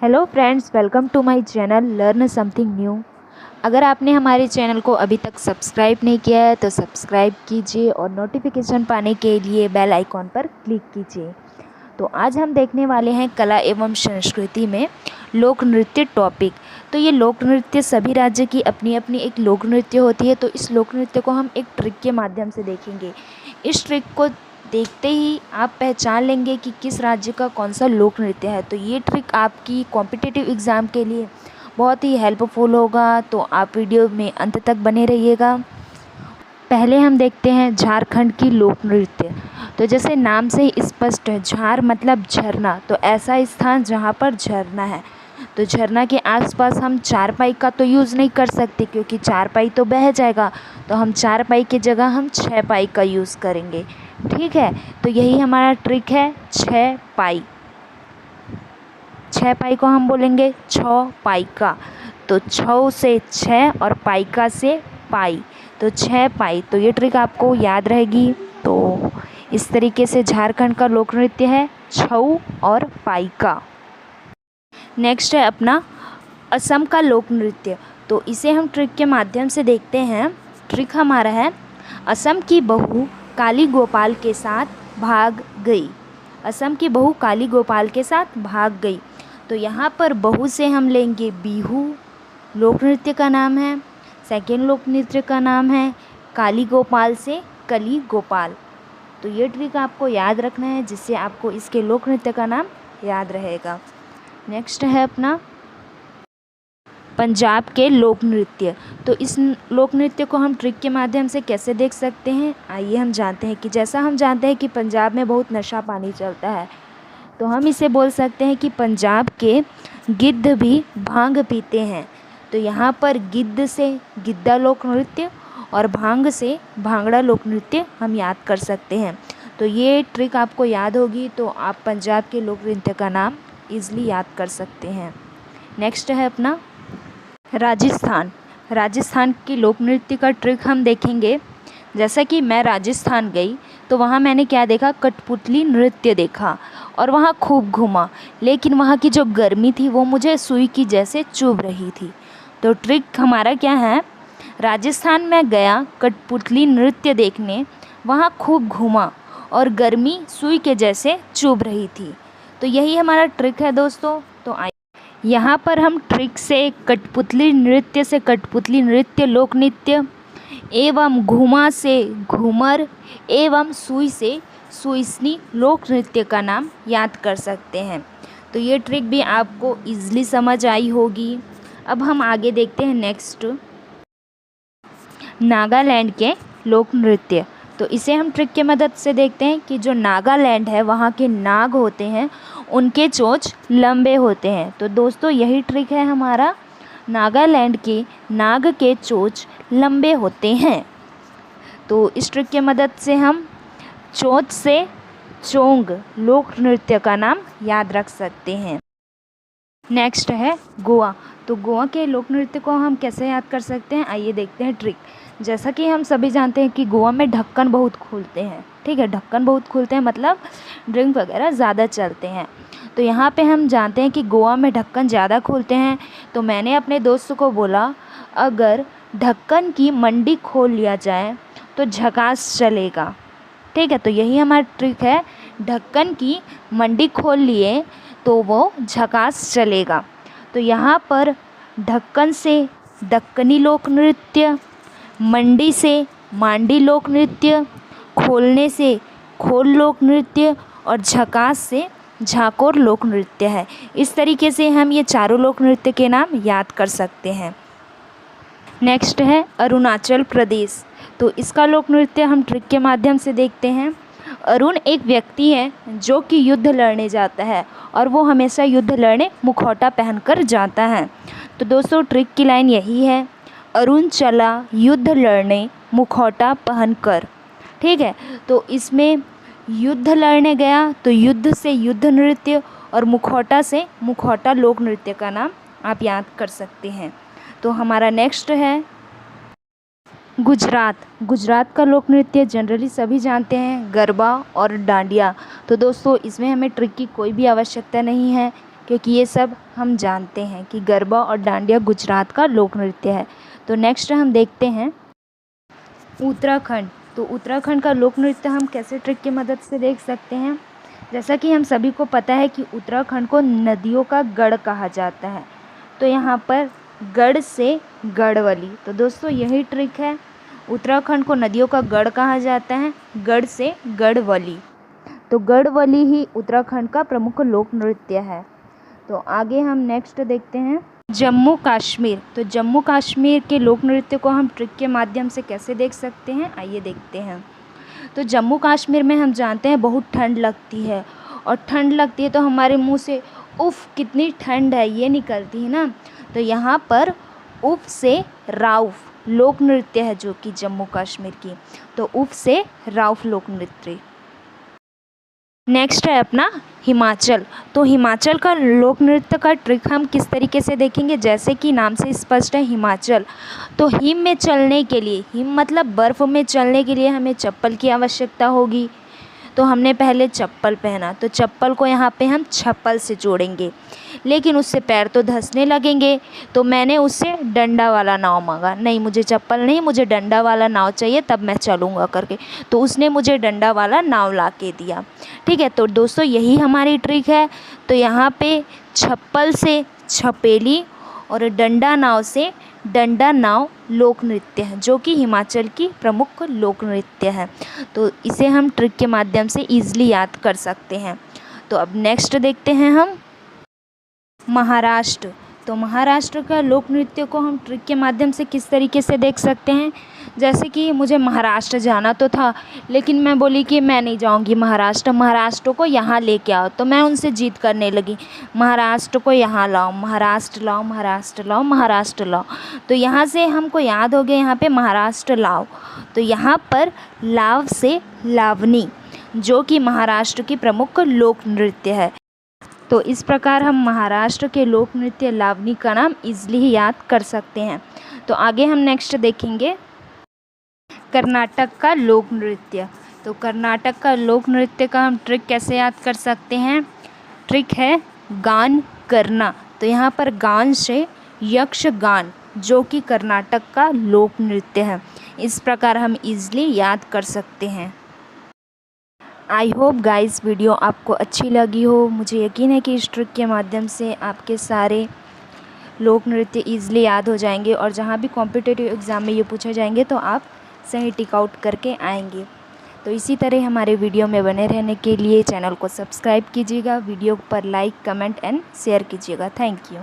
Hello friends, welcome to my channel learn something new. अगर आपने हमारे चैनल को अभी तक सब्सक्राइब नहीं किया है तो सब्सक्राइब कीजिए और नोटिफिकेशन पाने के लिए बेल आइकॉन पर क्लिक कीजिए। तो आज हम देखने वाले हैं कला एवं संस्कृति में लोक नृत्य टॉपिक। तो ये लोक नृत्य सभी राज्य की अपनी अपनी एक लोक नृत्य होती है। तो इस लोक नृत्य को हम एक ट्रिक के माध्यम से देखेंगे। इस ट्रिक को देखते ही आप पहचान लेंगे कि किस राज्य का कौन सा लोक नृत्य है। तो ये ट्रिक आपकी कॉम्पिटिटिव एग्ज़ाम के लिए बहुत ही हेल्पफुल होगा। तो आप वीडियो में अंत तक बने रहिएगा। पहले हम देखते हैं झारखंड की लोक नृत्य। तो जैसे नाम से ही स्पष्ट है, झार मतलब झरना। तो ऐसा स्थान जहाँ पर झरना है। तो झरना के आसपास हम चारपाई का तो यूज़ नहीं कर सकते क्योंकि चारपाई तो बह जाएगा। तो हम चारपाई की जगह हम छः पाई का यूज़ करेंगे। ठीक है, तो यही हमारा ट्रिक है, छः पाई। छः पाई को हम बोलेंगे छः पाई का। तो छः से छः और पाइका से पाई, तो छः पाई। तो ये ट्रिक आपको याद रहेगी। तो इस तरीके से झारखंड का लोक नृत्य है छऊ और पाइका। नेक्स्ट है अपना असम का लोक नृत्य। तो इसे हम ट्रिक के माध्यम से देखते हैं। ट्रिक हमारा है, असम की बहू काली गोपाल के साथ भाग गई। असम की बहू काली गोपाल के साथ भाग गई। तो यहाँ पर बहू से हम लेंगे बिहू, लोक नृत्य का नाम है। सेकेंड लोक नृत्य का नाम है काली गोपाल से कली गोपाल। तो ये ट्रिक आपको याद रखना है जिससे आपको इसके लोक नृत्य का नाम याद रहेगा। नेक्स्ट है अपना पंजाब के लोक नृत्य। तो इस लोक नृत्य को हम ट्रिक के माध्यम से कैसे देख सकते हैं, आइए हम जानते हैं। कि जैसा हम जानते हैं कि पंजाब में बहुत नशा पानी चलता है, तो हम इसे बोल सकते हैं कि पंजाब के गिद्ध भी भांग पीते हैं। तो यहाँ पर गिद्ध से गिद्धा लोक नृत्य और भांग से भांगड़ा लोक नृत्य हम याद कर सकते हैं। तो ये ट्रिक आपको याद होगी तो आप पंजाब के लोक नृत्य का नाम ईज़िली याद कर सकते हैं। नेक्स्ट है अपना राजस्थान। राजस्थान की लोक नृत्य का ट्रिक हम देखेंगे। जैसा कि मैं राजस्थान गई तो वहाँ मैंने क्या देखा, कठपुतली नृत्य देखा और वहाँ खूब घूमा। लेकिन वहाँ की जो गर्मी थी वो मुझे सुई की जैसे चुभ रही थी। तो ट्रिक हमारा क्या है, राजस्थान में गया कठपुतली नृत्य देखने, वहाँ खूब घूमा और गर्मी सुई के जैसे चुभ रही थी। तो यही हमारा ट्रिक है दोस्तों। तो यहाँ पर हम ट्रिक से कठपुतली नृत्य से कठपुतली नृत्य लोक नृत्य एवं घुमा से घूमर एवं सुई से सुईसनी लोक नृत्य का नाम याद कर सकते हैं। तो ये ट्रिक भी आपको ईज़िली समझ आई होगी। अब हम आगे देखते हैं नेक्स्ट नागालैंड के लोक नृत्य। तो इसे हम ट्रिक के मदद से देखते हैं कि जो नागालैंड है वहाँ के नाग होते हैं, उनके चोंच लंबे होते हैं। तो दोस्तों यही ट्रिक है हमारा, नागालैंड के नाग के चोंच लंबे होते हैं। तो इस ट्रिक के मदद से हम चोंच से चोंग लोक नृत्य का नाम याद रख सकते हैं। नेक्स्ट है गोवा। तो गोवा के लोक नृत्य को हम कैसे याद कर सकते हैं, आइए देखते हैं ट्रिक। जैसा कि हम सभी जानते हैं कि गोवा में ढक्कन बहुत खुलते हैं। ठीक है, ढक्कन बहुत खुलते हैं मतलब ड्रिंक वगैरह ज़्यादा चलते हैं। तो यहाँ पे हम जानते हैं कि गोवा में ढक्कन ज़्यादा खुलते हैं। तो मैंने अपने दोस्त को बोला, अगर ढक्कन की मंडी खोल लिया जाए तो झकास चलेगा। ठीक है, तो यही हमारा ट्रिक है, ढक्कन की मंडी खोल लिए तो वो झकास चलेगा। तो यहाँ पर ढक्कन से दक्कनी लोक नृत्य, मंडी से मांडी लोक नृत्य, खोलने से खोल लोक नृत्य और झकास से झाकोर लोक नृत्य है। इस तरीके से हम ये चारों लोक नृत्य के नाम याद कर सकते हैं। नेक्स्ट है अरुणाचल प्रदेश। तो इसका लोक नृत्य हम ट्रिक के माध्यम से देखते हैं। अरुण एक व्यक्ति है जो कि युद्ध लड़ने जाता है और वो हमेशा युद्ध लड़ने मुखौटा पहनकर जाता है। तो दोस्तों ट्रिक की लाइन यही है, अरुण चला युद्ध लड़ने मुखौटा पहनकर। ठीक है, तो इसमें युद्ध लड़ने गया तो युद्ध से युद्ध नृत्य और मुखौटा से मुखौटा लोक नृत्य का नाम आप याद कर सकते हैं। तो हमारा नेक्स्ट है गुजरात। गुजरात का लोक नृत्य जनरली सभी जानते हैं, गरबा और डांडिया। तो दोस्तों इसमें हमें ट्रिक की कोई भी आवश्यकता नहीं है क्योंकि ये सब हम जानते हैं कि गरबा और डांडिया गुजरात का लोक नृत्य है। तो नेक्स्ट हम देखते हैं उत्तराखंड। तो उत्तराखंड का लोक नृत्य हम कैसे ट्रिक की मदद से देख सकते हैं। जैसा कि हम सभी को पता है कि उत्तराखंड को नदियों का गढ़ कहा जाता है। तो यहाँ पर गढ़ से गढ़वली, तो दोस्तों यही ट्रिक है। उत्तराखंड को नदियों का गढ़ कहा जाता है, गढ़ से गढ़वली। तो गढ़वली ही उत्तराखंड का प्रमुख लोक नृत्य है। तो आगे हम नेक्स्ट देखते हैं जम्मू कश्मीर। तो जम्मू कश्मीर के लोक नृत्य को हम ट्रिक के माध्यम से कैसे देख सकते हैं, आइए देखते हैं। तो जम्मू कश्मीर में हम जानते हैं बहुत ठंड लगती है, और ठंड लगती है तो हमारे मुंह से उफ़ कितनी ठंड है ये निकलती है ना। तो यहाँ पर उफ़ से राउफ लोक नृत्य है जो कि जम्मू कश्मीर की। तो उफ़ से राउफ लोक नृत्य। नेक्स्ट है अपना हिमाचल। तो हिमाचल का लोक नृत्य का ट्रिक हम किस तरीके से देखेंगे, जैसे कि नाम से स्पष्ट है हिमाचल। तो हिम में चलने के लिए, हिम मतलब बर्फ़ में चलने के लिए हमें चप्पल की आवश्यकता होगी। तो हमने पहले चप्पल पहना, तो चप्पल को यहाँ पे हम छप्पल से जोड़ेंगे, लेकिन उससे पैर तो धंसने लगेंगे। तो मैंने उससे डंडा वाला नाव मांगा, नहीं मुझे चप्पल नहीं, मुझे डंडा वाला नाव चाहिए तब मैं चलूँगा करके। तो उसने मुझे डंडा वाला नाव ला के दिया। ठीक है, तो दोस्तों यही हमारी ट्रिक है। तो यहाँ पे छप्पल से छपेली और डंडा नाव से डंडा नाव लोक नृत्य है, जो कि हिमाचल की प्रमुख लोक नृत्य है। तो इसे हम ट्रिक के माध्यम से ईजिली याद कर सकते हैं। तो अब नेक्स्ट देखते हैं हम महाराष्ट्र। तो महाराष्ट्र का लोक नृत्य को हम ट्रिक के माध्यम से किस तरीके से देख सकते हैं। जैसे कि मुझे महाराष्ट्र जाना तो था, लेकिन मैं बोली कि मैं नहीं जाऊंगी महाराष्ट्र, महाराष्ट्र को यहाँ लेके आओ। तो मैं उनसे जीत करने लगी, महाराष्ट्र को यहाँ लाओ, महाराष्ट्र लाओ, महाराष्ट्र लाओ, महाराष्ट्र लाओ। तो यहाँ से हमको याद हो गया यहाँ पे महाराष्ट्र लाओ। तो यहाँ पर लाव से लावनी, जो कि महाराष्ट्र की प्रमुख लोक नृत्य है। तो इस प्रकार हम महाराष्ट्र के लोक नृत्य लावनी का नाम इजली ही याद कर सकते हैं। तो आगे हम नेक्स्ट देखेंगे कर्नाटक का लोक नृत्य। तो कर्नाटक का लोक नृत्य का हम ट्रिक कैसे याद कर सकते हैं। ट्रिक है गान करना। तो यहाँ पर गान से यक्षगान, जो कि कर्नाटक का लोक नृत्य है। इस प्रकार हम इजली याद कर सकते हैं। आई होप गाइस वीडियो आपको अच्छी लगी हो। मुझे यकीन है कि इस ट्रिक के माध्यम से आपके सारे लोक नृत्य ईजिली याद हो जाएंगे, और जहाँ भी कॉम्पिटिटिव एग्ज़ाम में ये पूछे जाएंगे तो आप सही टिक आउट करके आएंगे। तो इसी तरह हमारे वीडियो में बने रहने के लिए चैनल को सब्सक्राइब कीजिएगा, वीडियो पर लाइक, कमेंट एंड शेयर कीजिएगा। Thank you.